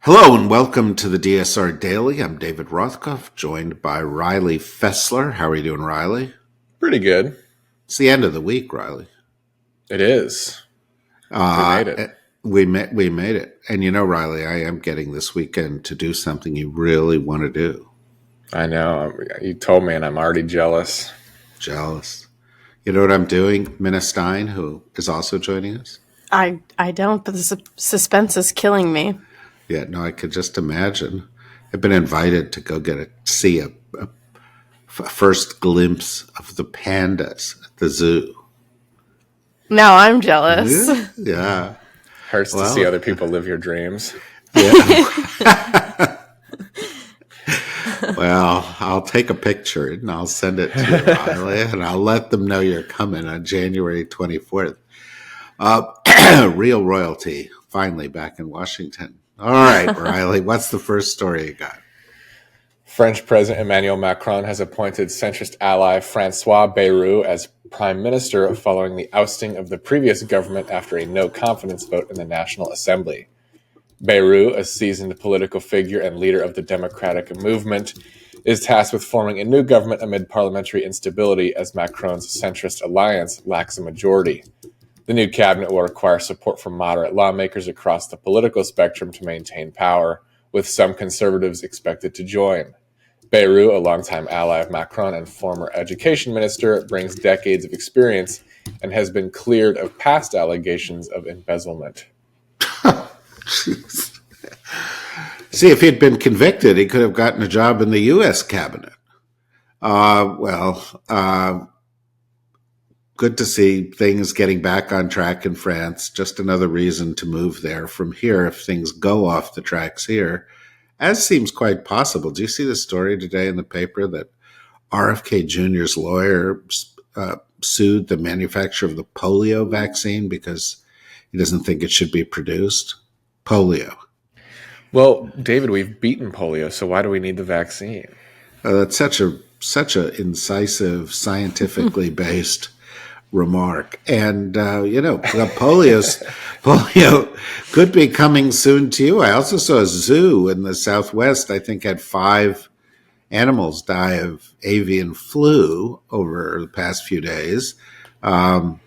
Hello and welcome to the DSR Daily. I'm David Rothkopf, joined by Riley Fessler. How are you doing, Riley? Pretty good. It's the end of the week, Riley. It is. We made it. We made it. And you know, Riley, I am getting this weekend to do something you really want to do. I know. You told me, and I'm already jealous. Jealous. You know what I'm doing? Minna Stein, who is also joining us. I don't, but the suspense is killing me. Yeah, no, I could just imagine. I've been invited to go see a first glimpse of the pandas at the zoo. Now I'm jealous. Yeah. Hurts to see other people live your dreams. Yeah. Well, I'll take a picture and I'll send it to you, Riley, and I'll let them know you're coming on January 24th. Real royalty, finally back in Washington. All right, Riley, what's the first story you got? French President Emmanuel Macron has appointed centrist ally Francois Bayrou as prime minister following the ousting of the previous government after a no-confidence vote in the National Assembly. Bayrou, a seasoned political figure and leader of the democratic movement, is tasked with forming a new government amid parliamentary instability as Macron's centrist alliance lacks a majority. The new cabinet will require support from moderate lawmakers across the political spectrum to maintain power, with some conservatives expected to join. Bayrou, a longtime ally of Macron and former education minister, brings decades of experience and has been cleared of past allegations of embezzlement. Jeez. See, if he'd been convicted, he could have gotten a job in the U.S. cabinet. Good to see things getting back on track in France. Just another reason to move there from here if things go off the tracks here, as seems quite possible. Do you see the story today in the paper that RFK Jr.'s lawyer sued the manufacturer of the polio vaccine because he doesn't think it should be produced? Polio. Well, David, we've beaten polio, so why do we need the vaccine? That's such a incisive, scientifically based remark. And, polio could be coming soon to you. I also saw a zoo in the Southwest, I think had 5 animals die of avian flu over the past few days. The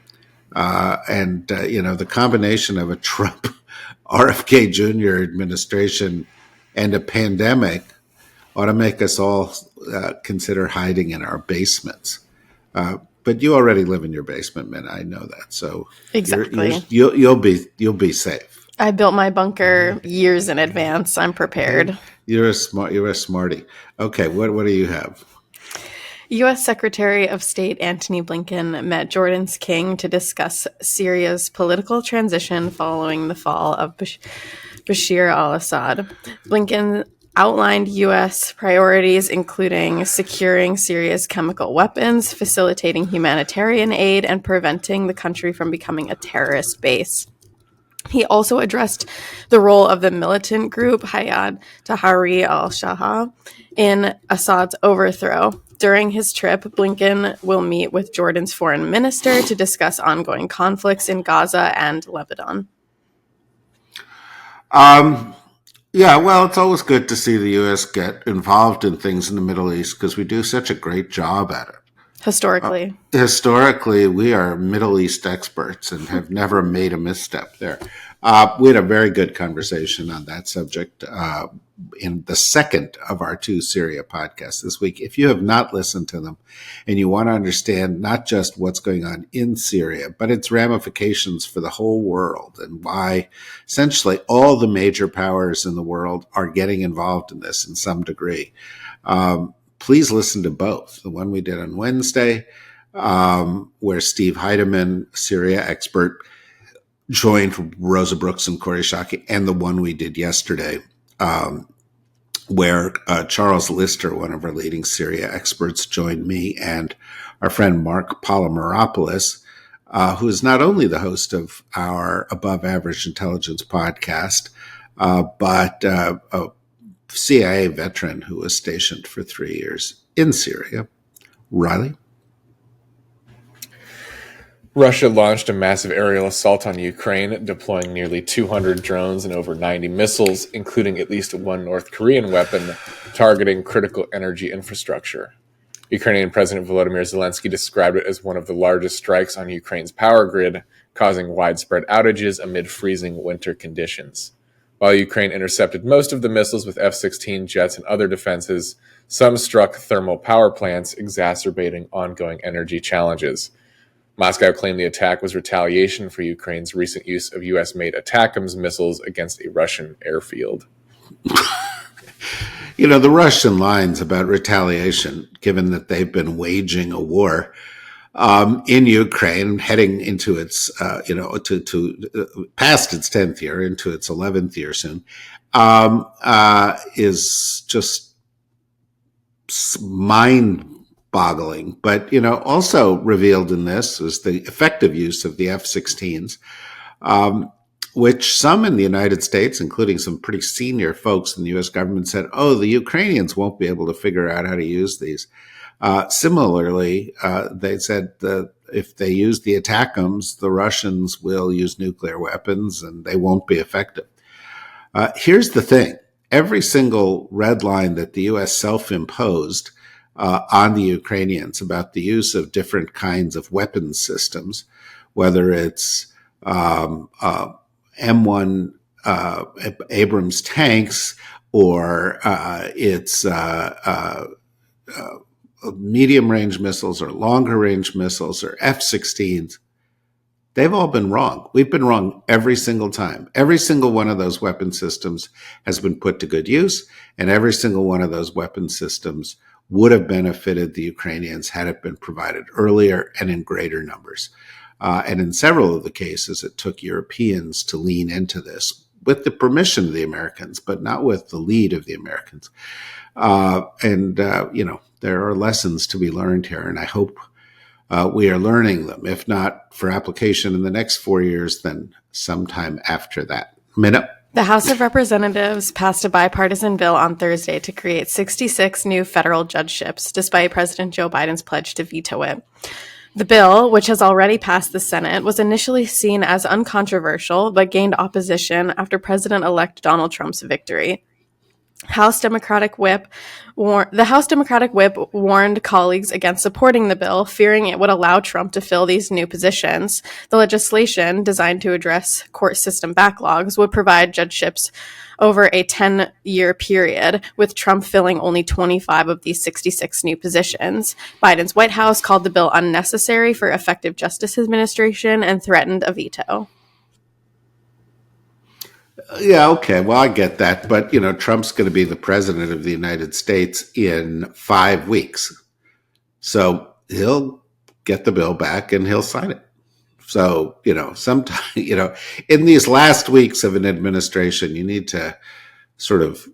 combination of a Trump RFK Jr. administration and a pandemic ought to make us all consider hiding in our basements. But you already live in your basement, man. I know that. So exactly, you'll be safe. I built my bunker years in advance. I'm prepared. You're a smarty. Okay, what do you have? U.S. Secretary of State Antony Blinken met Jordan's king to discuss Syria's political transition following the fall of Bashar al-Assad. Blinken outlined U.S. priorities, including securing Syria's chemical weapons, facilitating humanitarian aid, and preventing the country from becoming a terrorist base. He also addressed the role of the militant group Hayat Tahrir al-Sham in Assad's overthrow. During his trip, Blinken will meet with Jordan's foreign minister to discuss ongoing conflicts in Gaza and Lebanon. Yeah, well, it's always good to see the U.S. get involved in things in the Middle East because we do such a great job at it. Historically, we are Middle East experts and have never made a misstep there. We had a very good conversation on that subject in the second of our 2 Syria podcasts this week. If you have not listened to them and you want to understand not just what's going on in Syria, but its ramifications for the whole world and why essentially all the major powers in the world are getting involved in this in some degree, please listen to both. The one we did on Wednesday, where Steve Heidemann, Syria expert, joined Rosa Brooks and Corey Shockey, and the one we did yesterday, where Charles Lister, one of our leading Syria experts, joined me and our friend Mark Polymeropoulos, who is not only the host of our Above Average Intelligence podcast, but a CIA veteran who was stationed for 3 years in Syria. Riley? Russia launched a massive aerial assault on Ukraine, deploying nearly 200 drones and over 90 missiles, including at least one North Korean weapon targeting critical energy infrastructure. Ukrainian President Volodymyr Zelensky described it as one of the largest strikes on Ukraine's power grid, causing widespread outages amid freezing winter conditions. While Ukraine intercepted most of the missiles with F-16 jets and other defenses, some struck thermal power plants, exacerbating ongoing energy challenges. Moscow claimed the attack was retaliation for Ukraine's recent use of U.S.-made ATACMS missiles against a Russian airfield. You know, the Russian lines about retaliation, given that they've been waging a war in Ukraine, heading into its, past its 10th year, into its 11th year soon, is just mind-boggling. But, also revealed in this is the effective use of the F-16s, which some in the United States, including some pretty senior folks in the U.S. government, said, the Ukrainians won't be able to figure out how to use these. Similarly, they said that if they use the ATACMS, the Russians will use nuclear weapons and they won't be effective. Here's the thing. Every single red line that the U.S. self-imposed on the Ukrainians about the use of different kinds of weapons systems, whether it's M1 Abrams tanks or it's medium-range missiles or longer-range missiles or F-16s, they've all been wrong. We've been wrong every single time. Every single one of those weapon systems has been put to good use, and every single one of those weapon systems would have benefited the Ukrainians had it been provided earlier and in greater numbers. And in several of the cases, it took Europeans to lean into this with the permission of the Americans, but not with the lead of the Americans. There are lessons to be learned here, and I hope we are learning them, if not for application in the next 4 years, then sometime after that. Minna? The House of Representatives passed a bipartisan bill on Thursday to create 66 new federal judgeships, despite President Joe Biden's pledge to veto it. The bill, which has already passed the Senate, was initially seen as uncontroversial, but gained opposition after President-elect Donald Trump's victory. The House Democratic Whip warned colleagues against supporting the bill, fearing it would allow Trump to fill these new positions. The legislation, designed to address court system backlogs, would provide judgeships over a 10-year period, with Trump filling only 25 of these 66 new positions. Biden's White House called the bill unnecessary for effective justice administration and threatened a veto. Yeah, okay. Well, I get that. But, Trump's going to be the president of the United States in 5 weeks. So he'll get the bill back and he'll sign it. So, sometime, in these last weeks of an administration, you need to sort of,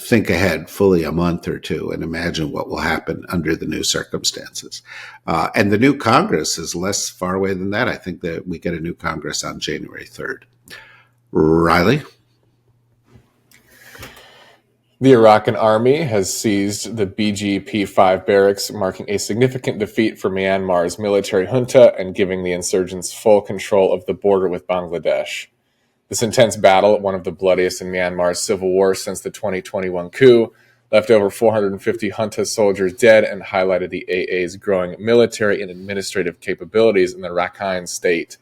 think ahead fully a month or two and imagine what will happen under the new circumstances. And the new Congress is less far away than that. I think that we get a new Congress on January 3rd. Riley? The Iraqi army has seized the BGP-5 barracks, marking a significant defeat for Myanmar's military junta and giving the insurgents full control of the border with Bangladesh. This intense battle, one of the bloodiest in Myanmar's civil war since the 2021 coup, left over 450 junta soldiers dead and highlighted the AA's growing military and administrative capabilities in the Rakhine state.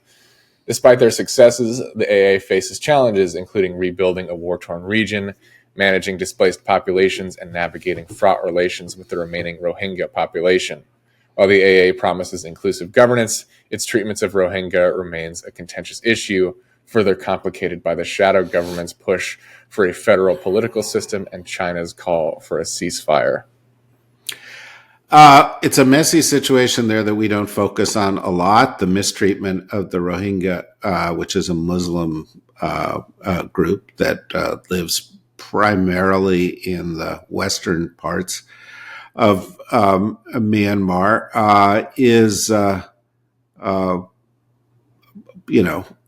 Despite their successes, the AA faces challenges, including rebuilding a war-torn region, managing displaced populations, and navigating fraught relations with the remaining Rohingya population. While the AA promises inclusive governance, its treatment of Rohingya remains a contentious issue, further complicated by the shadow government's push for a federal political system and China's call for a ceasefire. It's a messy situation there that we don't focus on a lot. The mistreatment of the Rohingya, which is a Muslim group that lives primarily in the western parts of Myanmar,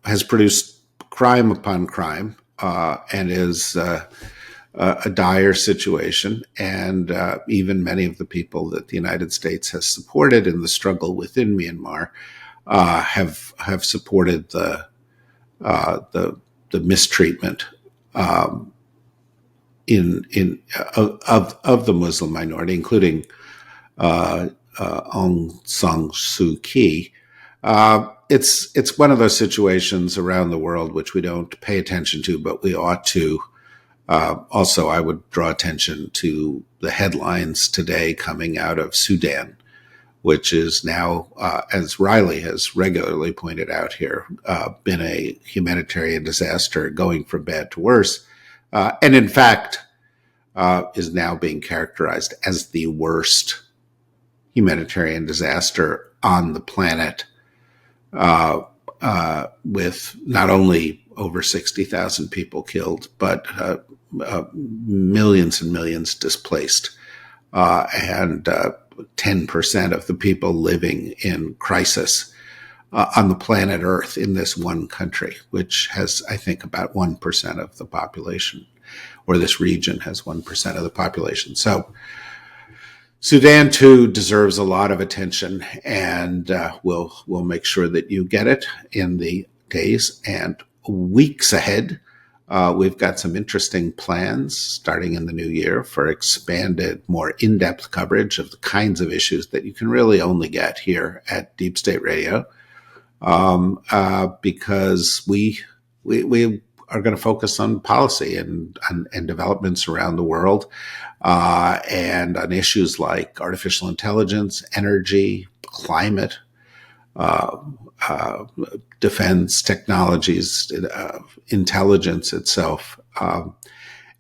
has produced crime upon crime and is a dire situation, and even many of the people that the United States has supported in the struggle within Myanmar have supported the mistreatment of the Muslim minority, including Aung San Suu Kyi. It's one of those situations around the world which we don't pay attention to, but we ought to. Also, I would draw attention to the headlines today coming out of Sudan, which is now, as Riley has regularly pointed out here, been a humanitarian disaster going from bad to worse, and in fact is now being characterized as the worst humanitarian disaster on the planet, with not only over 60,000 people killed, but millions and millions displaced, and 10% of the people living in crisis on the planet Earth in this one country, which has, I think, about 1% of the population, or this region has 1% of the population. So Sudan, too, deserves a lot of attention, and we'll make sure that you get it in the days and weeks ahead. We've got some interesting plans starting in the new year for expanded, more in-depth coverage of the kinds of issues that you can really only get here at Deep State Radio, because we are going to focus on policy and developments around the world, and on issues like artificial intelligence, energy, climate, defense technologies, intelligence itself,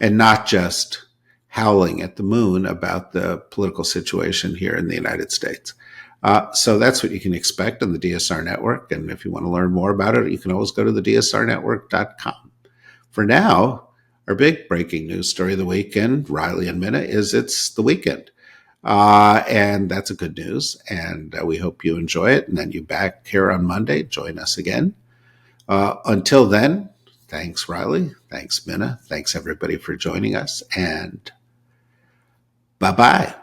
and not just howling at the moon about the political situation here in the United States. So that's what you can expect on the DSR Network. And if you want to learn more about it, you can always go to the DSRnetwork.com. For now, our big breaking news story of the weekend, Riley and Minna, is it's the weekend. And that's a good news. And we hope you enjoy it. And then you back here on Monday. Join us again. Until then, thanks, Riley. Thanks, Minna. Thanks, everybody, for joining us. And bye-bye.